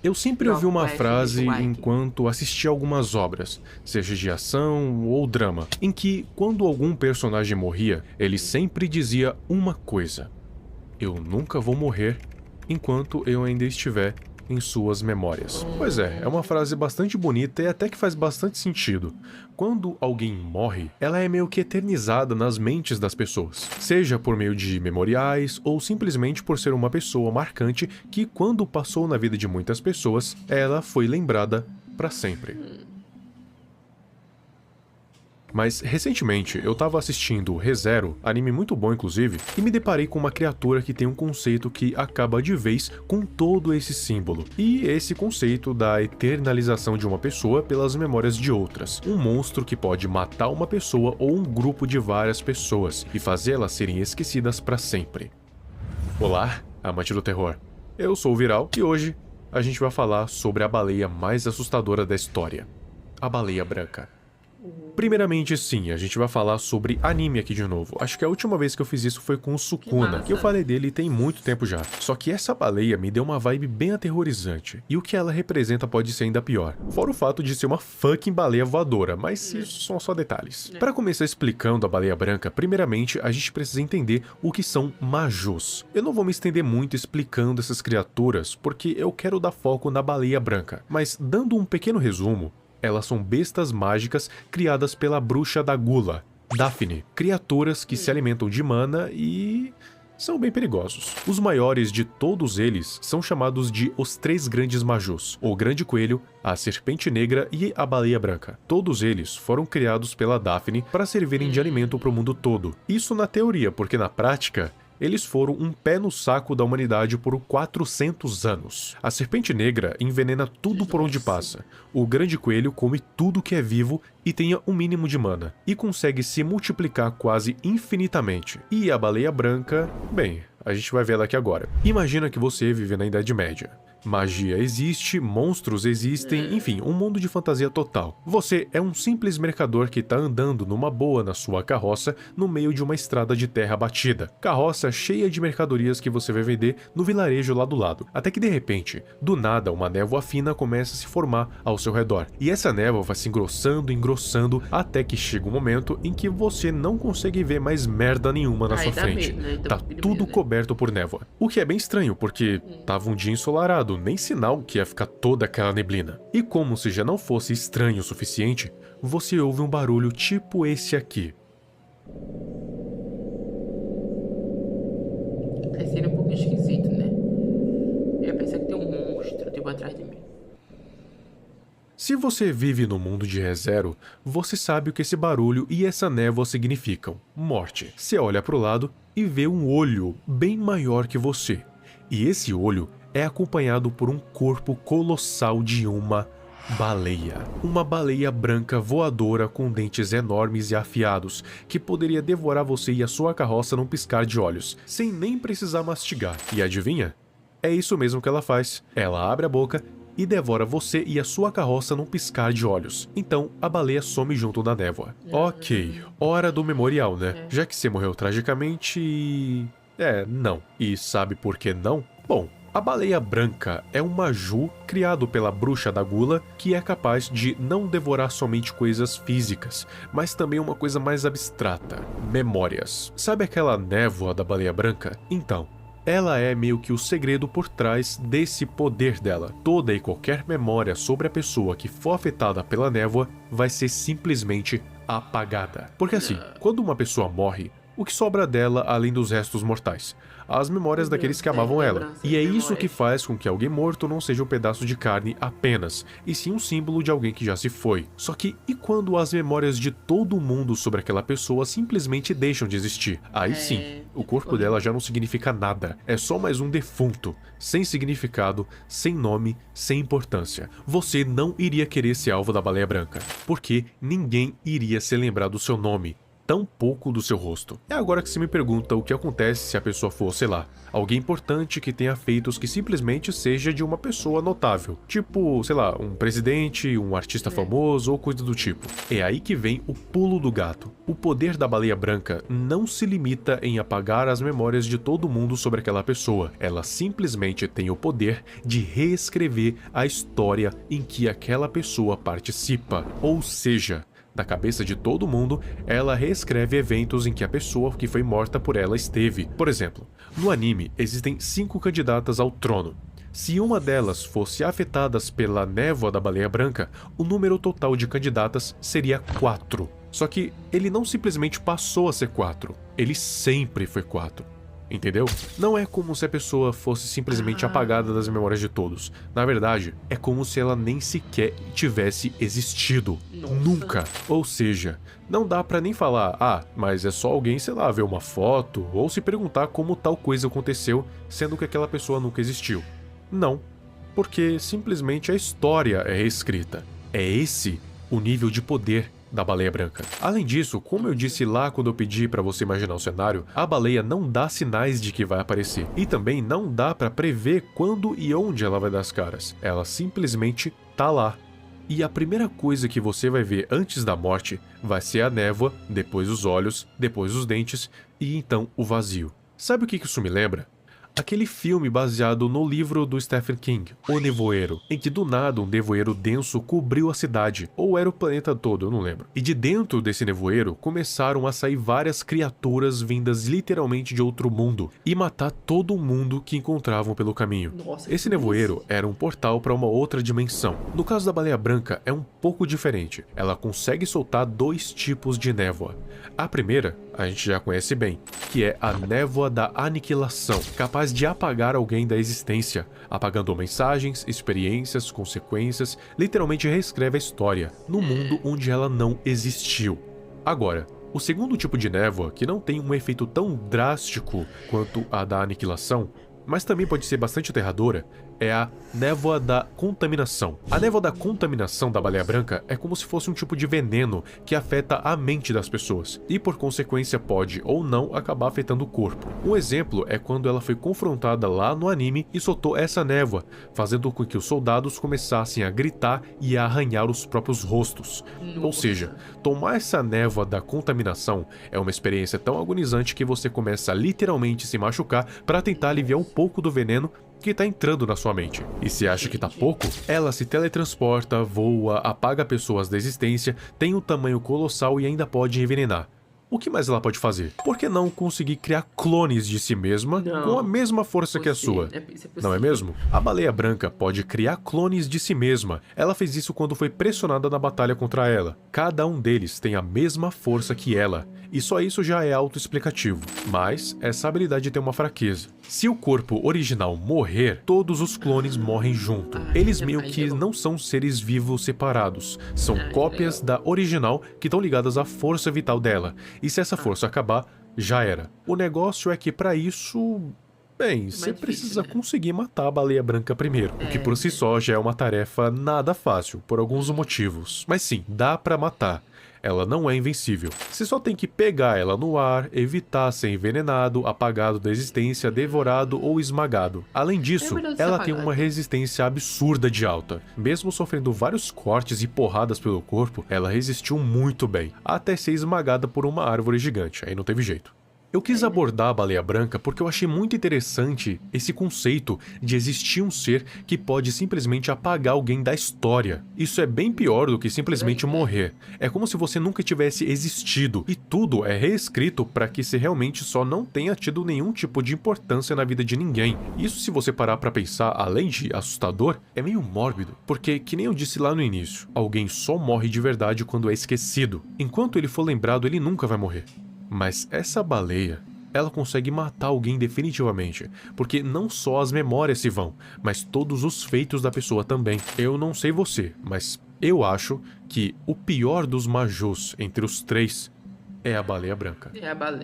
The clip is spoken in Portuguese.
Eu sempre ouvi Drop uma o F e deixa frase o like. enquanto assistia algumas obras, seja de ação ou drama, em que, quando algum personagem morria, ele sempre dizia uma coisa: eu nunca vou morrer enquanto eu ainda estiver em suas memórias. Pois é uma frase bastante bonita e até que faz bastante sentido. Quando alguém morre, ela é meio que eternizada nas mentes das pessoas, seja por meio de memoriais ou simplesmente por ser uma pessoa marcante que, quando passou na vida de muitas pessoas, ela foi lembrada para sempre. Mas recentemente eu tava assistindo ReZero, anime muito bom inclusive, e me deparei com uma criatura que tem um conceito que acaba de vez com todo esse símbolo. E esse conceito da eternalização de uma pessoa pelas memórias de outras. Um monstro que pode matar uma pessoa ou um grupo de várias pessoas e fazê-las serem esquecidas para sempre. Olá, amante do terror. Eu sou o Viral e hoje a gente vai falar sobre a baleia mais assustadora da história, a baleia branca. Primeiramente, sim, a gente vai falar sobre anime aqui de novo. Acho que a última vez que eu fiz isso foi com o Sukuna, que eu falei dele tem muito tempo já. Só que essa baleia me deu uma vibe bem aterrorizante. E o que ela representa pode ser ainda pior. Fora o fato de ser uma fucking baleia voadora, mas isso são só detalhes. Para começar explicando a baleia branca, primeiramente a gente precisa entender o que são majus. Eu não vou me estender muito explicando essas criaturas, porque eu quero dar foco na baleia branca. Mas dando um pequeno resumo, elas são bestas mágicas criadas pela bruxa da gula, Daphne, criaturas que se alimentam de mana e são bem perigosos. Os maiores de todos eles são chamados de os três grandes majus, o grande coelho, a serpente negra e a baleia branca. Todos eles foram criados pela Daphne para servirem de alimento para o mundo todo. Isso na teoria, porque na prática eles foram um pé no saco da humanidade por 400 anos. A serpente negra envenena tudo por onde passa. O grande coelho come tudo que é vivo e tenha um mínimo de mana, e consegue se multiplicar quase infinitamente. E a baleia branca, bem, a gente vai ver ela aqui agora. Imagina que você vive na Idade Média. Magia existe, monstros existem, enfim, um mundo de fantasia total. Você é um simples mercador que tá andando numa boa na sua carroça no meio de uma estrada de terra batida. Carroça cheia de mercadorias que você vai vender no vilarejo lá do lado. Até que de repente, do nada, uma névoa fina começa a se formar ao seu redor. E essa névoa vai se engrossando, engrossando, até que chega um momento em que você não consegue ver mais merda nenhuma na sua frente. Tá tudo coberto por névoa. O que é bem estranho, porque tava um dia ensolarado, nem sinal que ia ficar toda aquela neblina. E como se já não fosse estranho o suficiente, você ouve um barulho tipo esse aqui. Tá sendo um pouco esquisito, né? Eu ia pensar que tem um monstro tipo atrás de mim. Se você vive no mundo de ReZero, você sabe o que esse barulho e essa névoa significam: morte. Você olha pro lado e vê um olho bem maior que você. E esse olho é acompanhado por um corpo colossal de uma baleia. Uma baleia branca voadora com dentes enormes e afiados, que poderia devorar você e a sua carroça num piscar de olhos, sem nem precisar mastigar. E adivinha? É isso mesmo que ela faz. Ela abre a boca e devora você e a sua carroça num piscar de olhos. Então, a baleia some junto da névoa. Ok, hora do memorial, né? Já que você morreu tragicamente e... não. E sabe por que não? Bom, a baleia branca é um maju criado pela bruxa da gula que é capaz de não devorar somente coisas físicas, mas também uma coisa mais abstrata: memórias. Sabe aquela névoa da baleia branca? Então, ela é meio que o segredo por trás desse poder dela. Toda e qualquer memória sobre a pessoa que for afetada pela névoa vai ser simplesmente apagada. Porque assim, quando uma pessoa morre, o que sobra dela além dos restos mortais? As memórias daqueles que amavam ela. E é isso que faz com que alguém morto não seja um pedaço de carne apenas, e sim um símbolo de alguém que já se foi. Só que e quando as memórias de todo mundo sobre aquela pessoa simplesmente deixam de existir? Aí sim, o corpo dela já não significa nada. É só mais um defunto, sem significado, sem nome, sem importância. Você não iria querer ser alvo da baleia branca, porque ninguém iria se lembrar do seu nome. tão pouco do seu rosto. É agora que se me pergunta o que acontece se a pessoa for, sei lá, alguém importante que tenha feitos que simplesmente seja de uma pessoa notável. Tipo, sei lá, um presidente, um artista famoso ou coisa do tipo. É aí que vem o pulo do gato. O poder da baleia branca não se limita em apagar as memórias de todo mundo sobre aquela pessoa. Ela simplesmente tem o poder de reescrever a história em que aquela pessoa participa. Ou seja, na cabeça de todo mundo, ela reescreve eventos em que a pessoa que foi morta por ela esteve. Por exemplo, no anime existem 5 candidatas ao trono. Se uma delas fosse afetada pela névoa da baleia branca, o número total de candidatas seria 4. Só que ele não simplesmente passou a ser 4, ele sempre foi 4. Entendeu? Não é como se a pessoa fosse simplesmente apagada das memórias de todos. Na verdade, é como se ela nem sequer tivesse existido. Nossa. Nunca. Ou seja, não dá pra nem falar, mas é só alguém, sei lá, ver uma foto ou se perguntar como tal coisa aconteceu, sendo que aquela pessoa nunca existiu. Não, porque simplesmente a história é reescrita. É esse o nível de poder da baleia branca. Além disso, como eu disse lá quando eu pedi pra você imaginar o cenário, a baleia não dá sinais de que vai aparecer. E também não dá pra prever quando e onde ela vai dar as caras. Ela simplesmente tá lá. E a primeira coisa que você vai ver antes da morte vai ser a névoa, depois os olhos, depois os dentes e então o vazio. Sabe o que isso me lembra? Aquele filme baseado no livro do Stephen King, O Nevoeiro, em que do nada um nevoeiro denso cobriu a cidade, ou era o planeta todo, eu não lembro. E de dentro desse nevoeiro começaram a sair várias criaturas vindas literalmente de outro mundo e matar todo mundo que encontravam pelo caminho. Nossa, Esse nevoeiro era um portal para uma outra dimensão. No caso da baleia branca é um pouco diferente. Ela consegue soltar 2 tipos de névoa. A primeira a gente já conhece bem, que é a névoa da aniquilação, capaz de apagar alguém da existência, apagando mensagens, experiências, consequências, literalmente reescreve a história, no mundo onde ela não existiu. Agora, o segundo tipo de névoa, que não tem um efeito tão drástico quanto a da aniquilação, mas também pode ser bastante aterradora, é a névoa da contaminação. A névoa da contaminação da baleia branca é como se fosse um tipo de veneno que afeta a mente das pessoas e por consequência pode ou não acabar afetando o corpo. Um exemplo é quando ela foi confrontada lá no anime e soltou essa névoa, fazendo com que os soldados começassem a gritar e a arranhar os próprios rostos. Ou seja, tomar essa névoa da contaminação é uma experiência tão agonizante que você começa a literalmente se machucar para tentar aliviar um pouco do veneno que tá entrando na sua mente. E se acha que tá pouco, ela se teletransporta, voa, apaga pessoas da existência, tem um tamanho colossal e ainda pode envenenar. O que mais ela pode fazer? Por que não conseguir criar clones de si mesma com a mesma força que a sua? Não é mesmo? A baleia branca pode criar clones de si mesma. Ela fez isso quando foi pressionada na batalha contra ela. Cada um deles tem a mesma força que ela, e só isso já é autoexplicativo. Mas essa habilidade tem uma fraqueza. Se o corpo original morrer, todos os clones morrem junto. Eles meio que não são seres vivos separados. São cópias da original que estão ligadas à força vital dela. E se essa força acabar, já era. O negócio é que pra isso... Bem, você precisa conseguir matar a baleia branca primeiro, o que por si só já é uma tarefa nada fácil, por alguns motivos. Mas sim, dá pra matar. Ela não é invencível. Você só tem que pegar ela no ar, evitar ser envenenado, apagado da existência, devorado ou esmagado. Além disso, ela tem uma resistência absurda de alta. Mesmo sofrendo vários cortes e porradas pelo corpo, ela resistiu muito bem, até ser esmagada por uma árvore gigante. Aí não teve jeito. Eu quis abordar a baleia branca porque eu achei muito interessante esse conceito de existir um ser que pode simplesmente apagar alguém da história. Isso é bem pior do que simplesmente morrer. É como se você nunca tivesse existido e tudo é reescrito para que você realmente só não tenha tido nenhum tipo de importância na vida de ninguém. Isso, se você parar pra pensar, além de assustador, é meio mórbido, porque, que nem eu disse lá no início, alguém só morre de verdade quando é esquecido. Enquanto ele for lembrado, ele nunca vai morrer. Mas essa baleia, ela consegue matar alguém definitivamente, porque não só as memórias se vão, mas todos os feitos da pessoa também. Eu não sei você, mas eu acho que o pior dos Majus entre os 3 é a baleia branca. É a baleia.